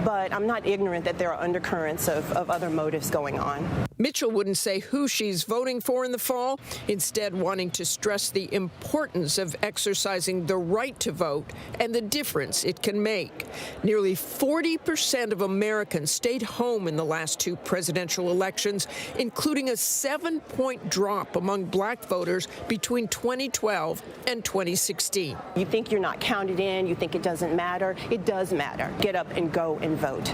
but I'm not ignorant that there are undercurrents of other motives going on. Mitchell wouldn't say who she's voting for in the fall, instead wanting to stress the importance of exercising the right to vote and the difference it can make. Nearly 40% of Americans stayed home in the last 2 presidential elections, including a 7-point drop among black voters between 2012 and 2016. You think you're not counted in, you think it doesn't matter. It does matter. Get up and go and vote.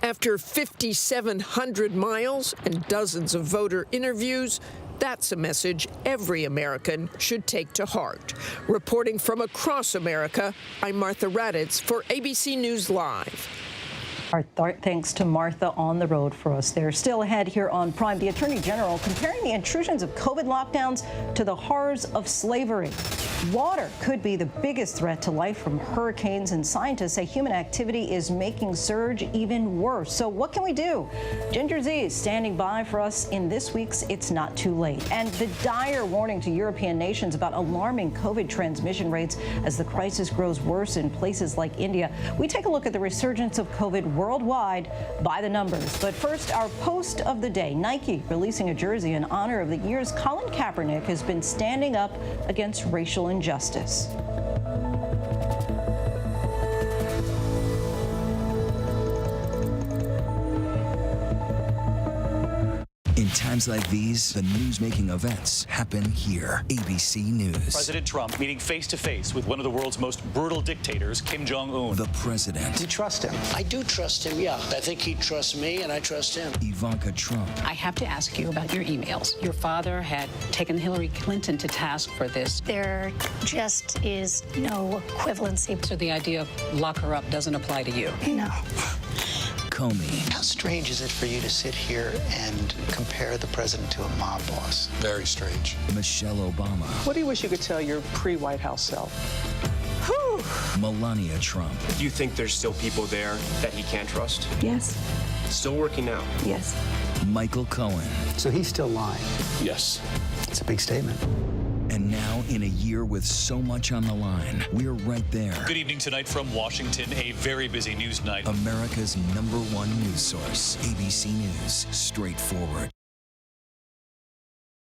After 5,700 miles and dozens of voter interviews, that's a message every American should take to heart. Reporting from across America, I'm Martha Raddatz for ABC News Live. Our thanks to Martha on the road for us there. Still ahead here on Prime, the Attorney General comparing the intrusions of COVID lockdowns to the horrors of slavery. Water could be the biggest threat to life from hurricanes, and scientists say human activity is making surge even worse. So what can we do? Ginger Z is standing by for us in this week's It's Not Too Late. And the dire warning to European nations about alarming COVID transmission rates as the crisis grows worse in places like India. We take a look at the resurgence of COVID worldwide by the numbers. But first, our post of the day. Nike releasing a jersey in honor of the years Colin Kaepernick has been standing up against racial injustice. In times like these, the news-making events happen here. ABC News. President Trump meeting face-to-face with one of the world's most brutal dictators, Kim Jong-un. The president. You trust him? I do trust him, yeah. I think he trusts me, and I trust him. Ivanka Trump. I have to ask you about your emails. Your father had taken Hillary Clinton to task for this. There just is no equivalency. So the idea of lock her up doesn't apply to you? No. Comey. How strange is it for you to sit here and compare the president to a mob boss? Very strange. Michelle Obama. What do you wish you could tell your pre-White House self? Melania Trump. Do you think there's still people there that he can't trust? Yes. Still working out? Yes. Michael Cohen. So he's still lying? Yes. It's a big statement. And now, in a year with so much on the line, we're right there. Good evening tonight from Washington, a very busy news night. America's #1 news source, ABC News, straightforward.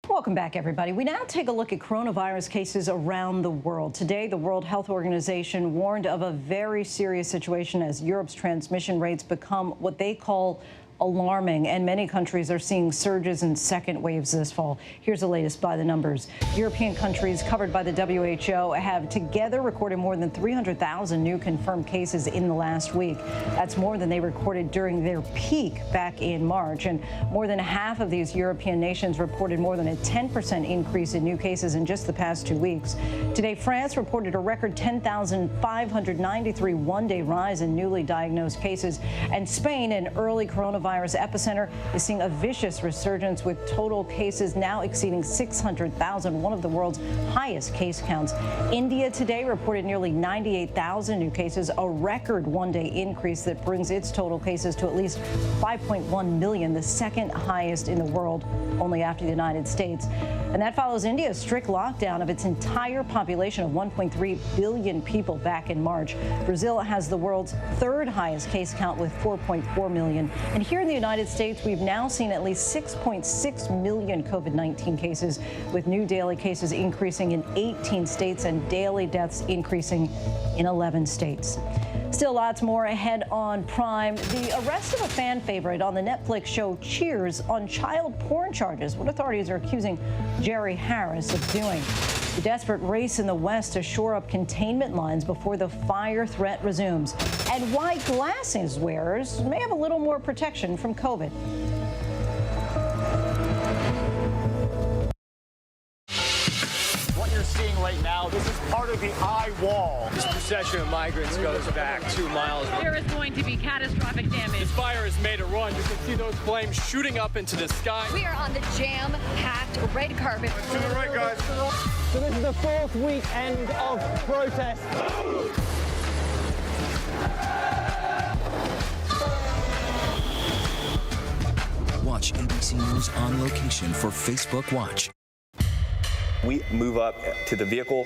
Welcome back, everybody. We now take a look at coronavirus cases around the world. Today, the World Health Organization warned of a very serious situation as Europe's transmission rates become what they call alarming, and many countries are seeing surges and second waves this fall. Here's the latest by the numbers. European countries covered by the WHO have together recorded more than 300,000 new confirmed cases in the last week. That's more than they recorded during their peak back in March. And more than half of these European nations reported more than a 10% increase in new cases in just the past 2 weeks. Today, France reported a record 10,593 one-day rise in newly diagnosed cases, and Spain, an early coronavirus coronavirus epicenter is seeing a vicious resurgence with total cases now exceeding 600,000, one of the world's highest case counts. India today reported nearly 98,000 new cases, a record one-day increase that brings its total cases to at least 5.1 million, the second highest in the world, only after the United States. And that follows India's strict lockdown of its entire population of 1.3 billion people back in March. Brazil has the world's third highest case count with 4.4 million. And here in the United States, we've now seen at least 6.6 million COVID-19 cases, with new daily cases increasing in 18 states and daily deaths increasing in 11 states. Still lots more ahead on Prime. The arrest of a fan favorite on the Netflix show Cheers on child porn charges, what authorities are accusing Jerry Harris of doing. The desperate race in the West to shore up containment lines before the fire threat resumes, and why glasses wearers may have a little more protection from COVID. What you're seeing right now, this is part of the eye wall. This procession of migrants goes back 2 miles. There is going to be catastrophic damage. This fire has made a run. You can see those flames shooting up into the sky. We are on the jam-packed red carpet. To the right, guys. So this is the 4th weekend of protest. Watch ABC News on location for Facebook Watch. We move up to the vehicle.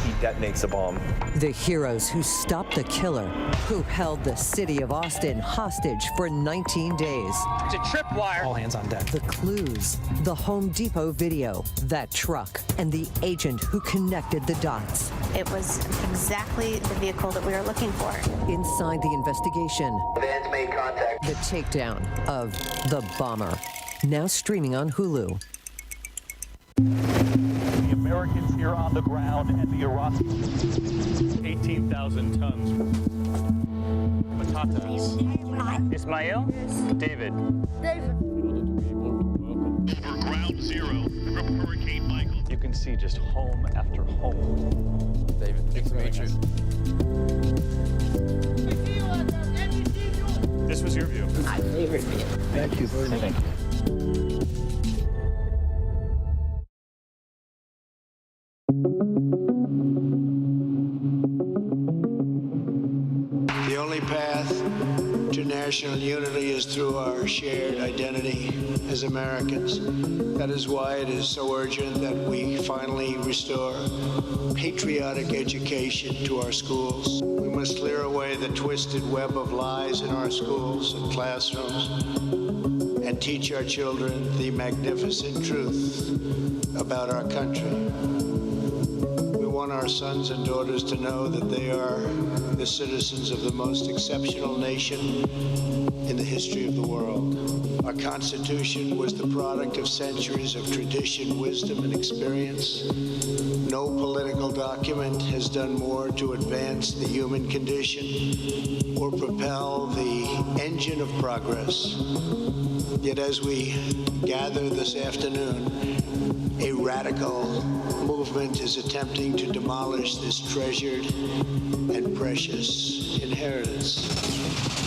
He detonates a bomb. The heroes who stopped the killer, who held the city of Austin hostage for 19 days. It's a tripwire. All hands on deck. The clues, the Home Depot video, that truck, and the agent who connected the dots. It was exactly the vehicle that we were looking for. Inside the investigation, Vans made contact. the takedown of the bomber. Now streaming on Hulu. The Americans here on the ground and the Iraqis. 18,000 tons. Patatas. Ismail? David. For ground zero from Hurricane Michael. You can see just home after home. David, nice to meet you. This was your view. My favorite view. Thank you very much. Thank you. The only path to national unity is through our shared identity as Americans. That is why it is so urgent that we finally restore patriotic education to our schools. We must clear away the twisted web of lies in our schools and classrooms and teach our children the magnificent truth about our country. We want our sons and daughters to know that they are the citizens of the most exceptional nation in the history of the world. Our Constitution was the product of centuries of tradition, wisdom, and experience. No political document has done more to advance the human condition or propel the engine of progress. Yet as we gather this afternoon, a radical movement is attempting to demolish this treasured and precious inheritance.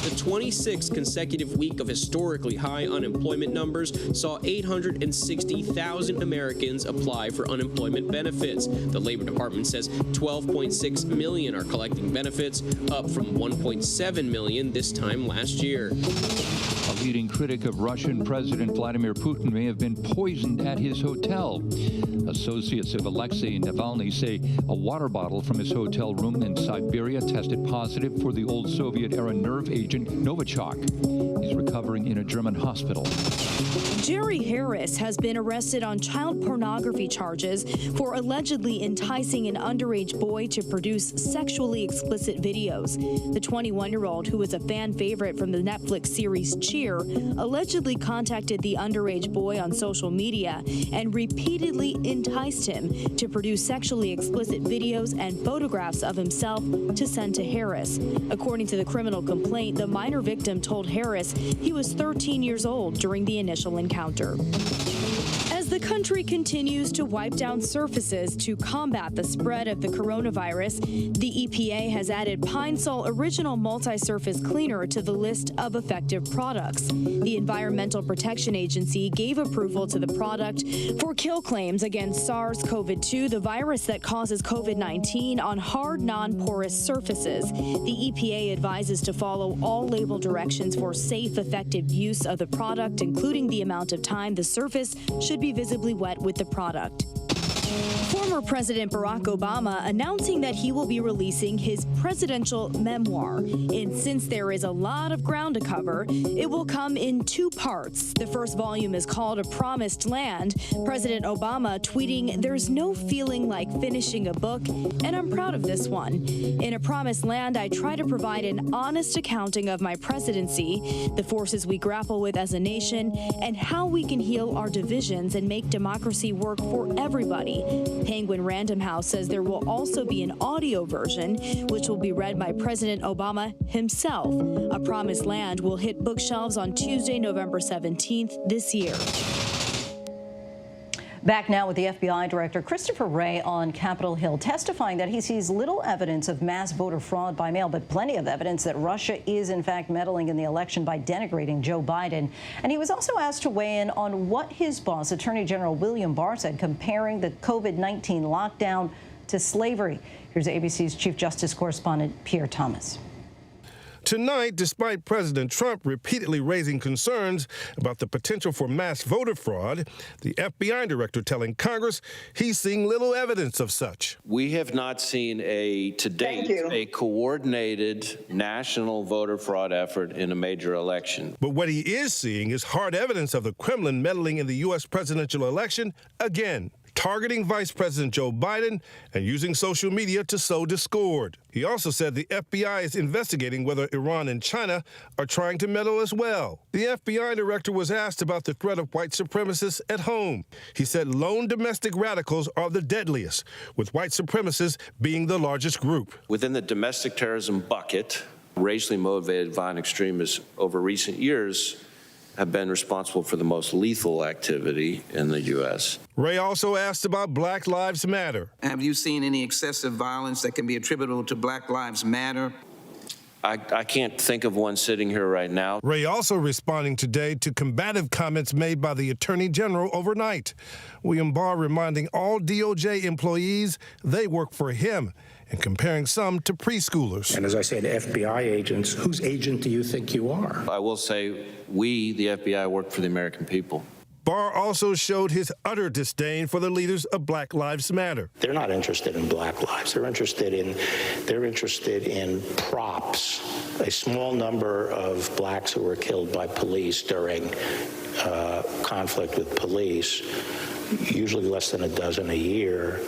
The 26th consecutive week of historically high unemployment numbers saw 860,000 Americans apply for unemployment benefits. The Labor Department says 12.6 million are collecting benefits, up from 1.7 million this time last year. A leading critic of Russian President Vladimir Putin may have been poisoned at his hotel. Associates of Alexei Navalny say a water bottle from his hotel room in Siberia tested positive for the old Soviet-era nerve agent Novichok. He's recovering in a German hospital. Jerry Harris has been arrested on child pornography charges for allegedly enticing an underage boy to produce sexually explicit videos. The 21-year-old, who was a fan favorite from the Netflix series Cheer, allegedly contacted the underage boy on social media and repeatedly enticed him to produce sexually explicit videos and photographs of himself to send to Harris. According to the criminal complaint, the minor victim told Harris he was 13 years old during the initial encounter. As the country continues to wipe down surfaces to combat the spread of the coronavirus, the EPA has added Pine Sol Original Multi-Surface Cleaner to the list of effective products. The Environmental Protection Agency gave approval to the product for kill claims against SARS-CoV-2, the virus that causes COVID-19, on hard, non-porous surfaces. The EPA advises to follow all label directions for safe, effective use of the product, including the amount of time the surface should be visibly wet with the product. Former President Barack Obama announcing that he will be releasing his presidential memoir. And since there is a lot of ground to cover, it will come in 2 parts. The first volume is called A Promised Land. President Obama tweeting, "There's no feeling like finishing a book, and I'm proud of this one. In A Promised Land, I try to provide an honest accounting of my presidency, the forces we grapple with as a nation, and how we can heal our divisions and make democracy work for everybody." Penguin Random House says there will also be an audio version, which will be read by President Obama himself. A Promised Land will hit bookshelves on Tuesday, November 17th this year. Back now with the FBI Director Christopher Wray on Capitol Hill, testifying that he sees little evidence of mass voter fraud by mail, but plenty of evidence that Russia is in fact meddling in the election by denigrating Joe Biden. And he was also asked to weigh in on what his boss, Attorney General William Barr, said, comparing the COVID-19 lockdown to slavery. Here's ABC's Chief Justice correspondent Pierre Thomas. Tonight, despite President Trump repeatedly raising concerns about the potential for mass voter fraud, the FBI director telling Congress he's seeing little evidence of such. We have not seen to date, a coordinated national voter fraud effort in a major election. But what he is seeing is hard evidence of the Kremlin meddling in the U.S. presidential election again, targeting Vice President Joe Biden and using social media to sow discord. He also said the FBI is investigating whether Iran and China are trying to meddle as well. The FBI director was asked about the threat of white supremacists at home. He said lone domestic radicals are the deadliest, with white supremacists being the largest group. Within the domestic terrorism bucket, racially motivated violent extremists over recent years have been responsible for the most lethal activity in the U.S. Wray also asked about Black Lives Matter. Have you seen any excessive violence that can be attributable to Black Lives Matter? I can't think of one sitting here right now. Wray also responding today to combative comments made by the Attorney General overnight. William Barr reminding all DOJ employees they work for him and comparing some to preschoolers. And as I say to FBI agents, whose agent do you think you are? I will say we, the FBI, work for the American people. Barr also showed his utter disdain for the leaders of Black Lives Matter. They're not interested in black lives. They're interested in props. A small number of blacks who were killed by police during conflict with police, usually less than a dozen a year,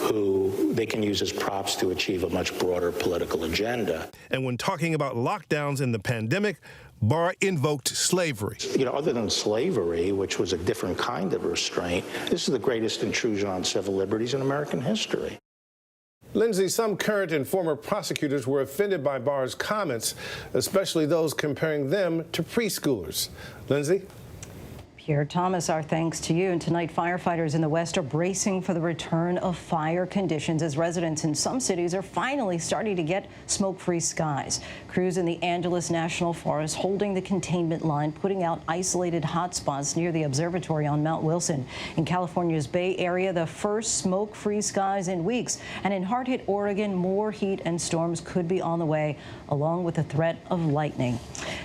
who they can use as props to achieve a much broader political agenda. And when talking about lockdowns in the pandemic, Barr invoked slavery. You know, other than slavery, which was a different kind of restraint, this is the greatest intrusion on civil liberties in American history. Lindsay, some current and former prosecutors were offended by Barr's comments, especially those comparing them to preschoolers. Lindsay? Pierre Thomas, our thanks to you. And tonight, firefighters in the West are bracing for the return of fire conditions as residents in some cities are finally starting to get smoke-free skies. Crews in the Angeles National Forest holding the containment line, putting out isolated hotspots near the observatory on Mount Wilson. In California's Bay Area, the first smoke-free skies in weeks. And in hard-hit Oregon, more heat and storms could be on the way, along with the threat of lightning.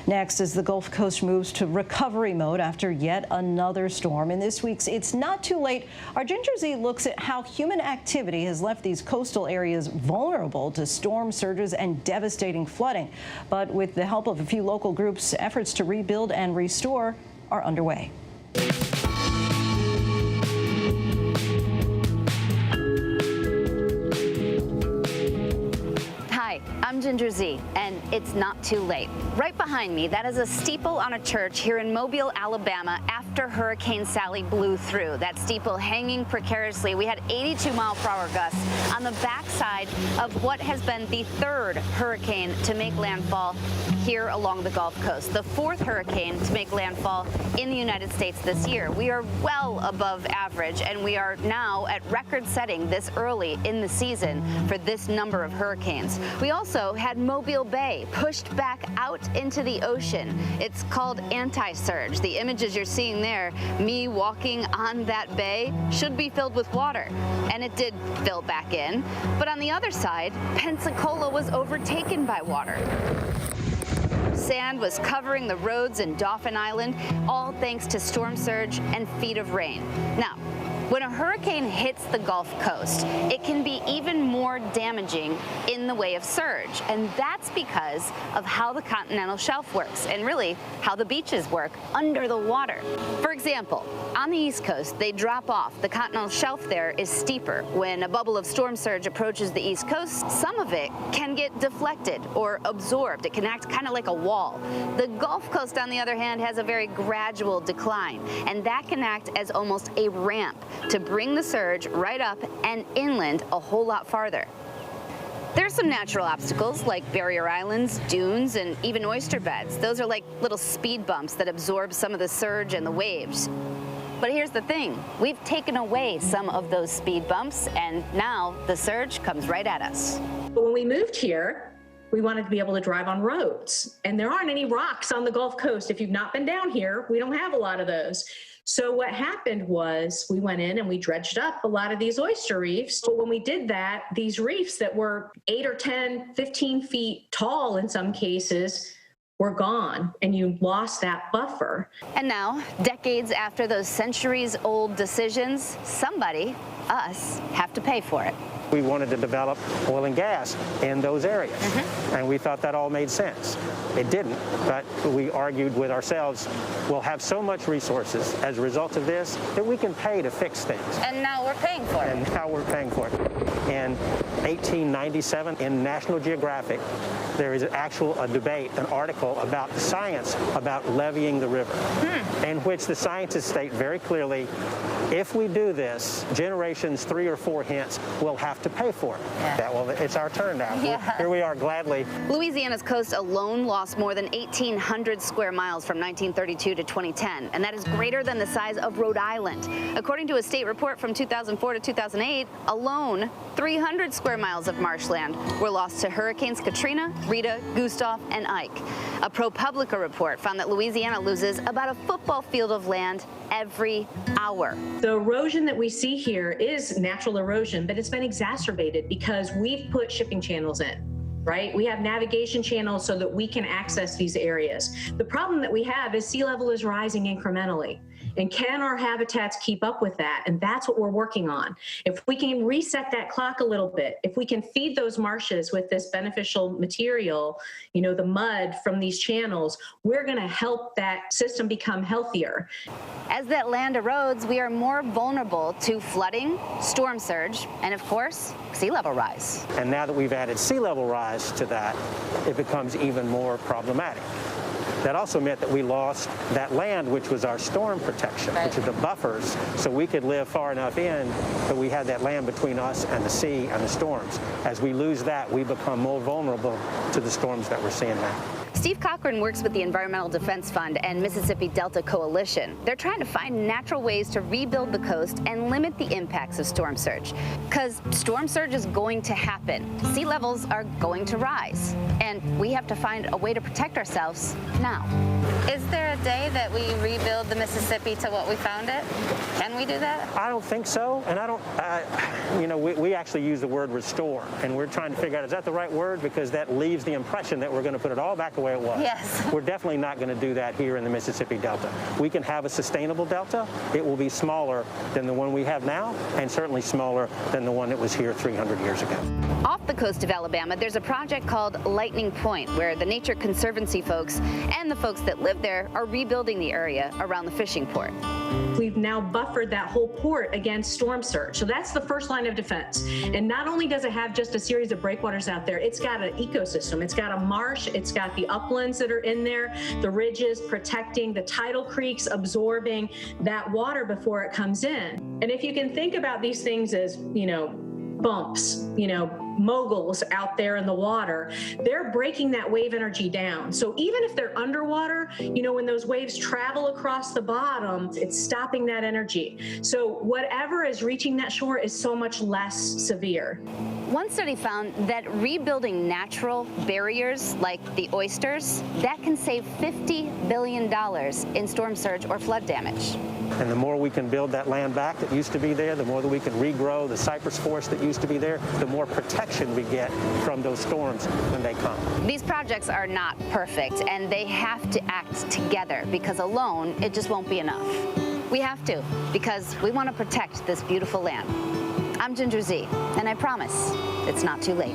Next, as the Gulf Coast moves to recovery mode after yet another storm. In this week's It's Not Too Late, our Ginger Z looks at how human activity has left these coastal areas vulnerable to storm surges and devastating flooding. But with the help of a few local groups, efforts to rebuild and restore are underway. Hi, I'm Ginger Z, and it's not too late. Right behind me, that is a steeple on a church here in Mobile, Alabama, after Hurricane Sally blew through. That steeple hanging precariously. We had 82-mile-per-hour gusts on the backside of what has been the third hurricane to make landfall here along the Gulf Coast, the fourth hurricane to make landfall in the United States this year. We are well above average, and we are now at record setting this early in the season for this number of hurricanes. We also had Mobile Bay pushed back out into the ocean. It's called anti-surge. The images you're seeing there, me walking on that bay, should be filled with water. And it did fill back in. But on the other side, Pensacola was overtaken by water. Sand was covering the roads in Dauphin Island, all thanks to storm surge and feet of rain. Now, when a hurricane hits the Gulf Coast, it can be even more damaging in the way of surge. And that's because of how the continental shelf works and really how the beaches work under the water. For example, on the East Coast, they drop off. The continental shelf there is steeper. When a bubble of storm surge approaches the East Coast, some of it can get deflected or absorbed. It can act kind of like a wall. The Gulf Coast, on the other hand, has a very gradual decline, and that can act as almost a ramp to bring the surge right up and inland a whole lot farther. There's some natural obstacles like barrier islands, dunes, and even oyster beds. Those are like little speed bumps that absorb some of the surge and the waves. But here's the thing, we've taken away some of those speed bumps, and now the surge comes right at us. But when we moved here, we wanted to be able to drive on roads, and there aren't any rocks on the Gulf Coast. If you've not been down here, we don't have a lot of those. So what happened was we went in and we dredged up a lot of these oyster reefs. But when we did that, these reefs that were 8 or 10, 15 feet tall in some cases were gone, and you lost that buffer. And now, decades after those centuries-old decisions, somebody, us, have to pay for it. We wanted to develop oil and gas in those areas, and we thought that all made sense. It didn't, but we argued with ourselves, we'll have so much resources as a result of this that we can pay to fix things. And now we're paying for it. And now we're paying for it. In 1897, in National Geographic, there is a debate, an article about the science about leveeing the river, in which the scientists state very clearly, if we do this, generations 3 or 4 hence will have to pay for it. Yeah. Well, it's our turn now. Yeah. Here we are, gladly. Louisiana's coast alone lost more than 1,800 square miles from 1932 to 2010, and that is greater than the size of Rhode Island. According to a state report from 2004 to 2008, alone, 300 square miles of marshland were lost to Hurricanes Katrina, Rita, Gustav, and Ike. A ProPublica report found that Louisiana loses about a football field of land every hour. The erosion that we see here is natural erosion, but it's been exacerbated because we've put shipping channels in, right? We have navigation channels so that we can access these areas. The problem that we have is sea level is rising incrementally. And can our habitats keep up with that? And that's what we're working on. If we can reset that clock a little bit, if we can feed those marshes with this beneficial material, you know, the mud from these channels, we're going to help that system become healthier. As that land erodes, we are more vulnerable to flooding, storm surge, and of course, sea level rise. And now that we've added sea level rise to that, it becomes even more problematic. That also meant that we lost that land, which was our storm protection, which are the buffers, so we could live far enough in that we had that land between us and the sea and the storms. As we lose that, we become more vulnerable to the storms that we're seeing now. Steve Cochran works with the Environmental Defense Fund and Mississippi Delta Coalition. They're trying to find natural ways to rebuild the coast and limit the impacts of storm surge. Because storm surge is going to happen. Sea levels are going to rise. And we have to find a way to protect ourselves now. Is there a day that we rebuild the Mississippi to what we found it? Can we do that? I don't think so. And we actually use the word restore. And we're trying to figure out, is that the right word? Because that leaves the impression that we're going to put it all back away way it was. Yes. We're definitely not going to do that here in the Mississippi Delta. We can have a sustainable delta. It will be smaller than the one we have now, and certainly smaller than the one that was here 300 years ago. Off the coast of Alabama, there's a project called Lightning Point, where the Nature Conservancy folks and the folks that live there are rebuilding the area around the fishing port. We've now buffered that whole port against storm surge. So that's the first line of defense. And not only does it have just a series of breakwaters out there, it's got an ecosystem. It's got a marsh, it's got the uplands that are in there, the ridges protecting, the tidal creeks absorbing that water before it comes in. And if you can think about these things as, bumps, moguls out there in the water, they're breaking that wave energy down. So even if they're underwater, when those waves travel across the bottom, it's stopping that energy. So whatever is reaching that shore is so much less severe. One study found that rebuilding natural barriers like the oysters, that can save $50 billion in storm surge or flood damage. And the more we can build that land back that used to be there, the more that we can regrow the cypress forest that used to be there, the more protection we get from those storms when they come. These projects are not perfect, and they have to act together, because alone, it just won't be enough. We have to, because we want to protect this beautiful land. I'm Ginger Z, and I promise it's not too late.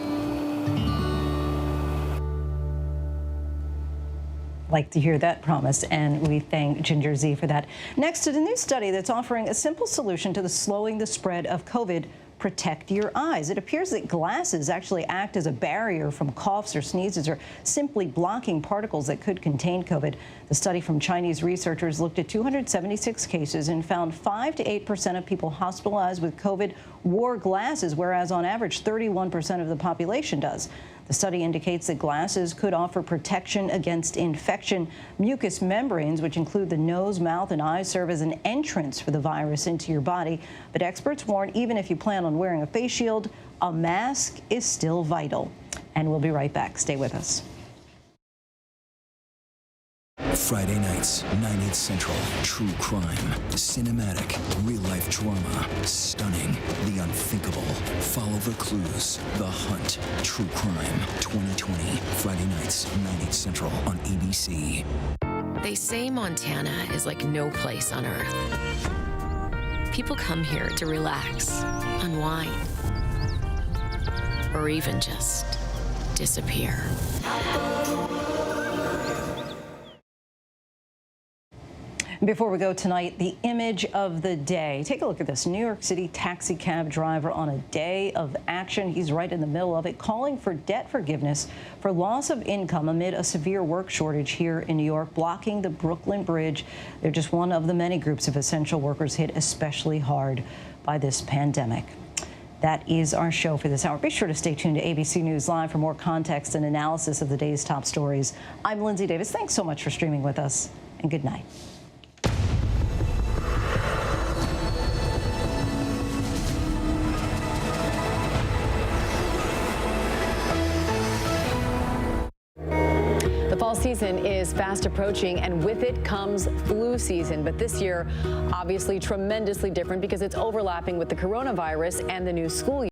Like to hear that promise, and we thank Ginger Z for that. Next to the new study that's offering a simple solution to slowing the spread of COVID. Protect your eyes. It appears that glasses actually act as a barrier from coughs or sneezes, or simply blocking particles that could contain COVID. The study from Chinese researchers looked at 276 cases and found 5 to 8% of people hospitalized with COVID wore glasses, whereas on average 31% of the population does. The study indicates that glasses could offer protection against infection. Mucous membranes, which include the nose, mouth, and eyes, serve as an entrance for the virus into your body. But experts warn even if you plan on wearing a face shield, a mask is still vital. And we'll be right back. Stay with us. Friday nights, 9/8 Central. True crime, cinematic, real-life drama, stunning, the unthinkable. Follow the clues. The Hunt. True crime. 2020. Friday nights, 9/8 Central on ABC. They say Montana is like no place on earth. People come here to relax, unwind, or even just disappear. Before we go tonight, the image of the day. Take a look at this. New York City taxi cab driver on a day of action. He's right in the middle of it, calling for debt forgiveness for loss of income amid a severe work shortage here in New York, blocking the Brooklyn Bridge. They're just one of the many groups of essential workers hit especially hard by this pandemic. That is our show for this hour. Be sure to stay tuned to ABC News Live for more context and analysis of the day's top stories. I'm Lindsay Davis. Thanks so much for streaming with us, and good night. The fall season is fast approaching, and with it comes flu season. But this year, obviously tremendously different because it's overlapping with the coronavirus and the new school year.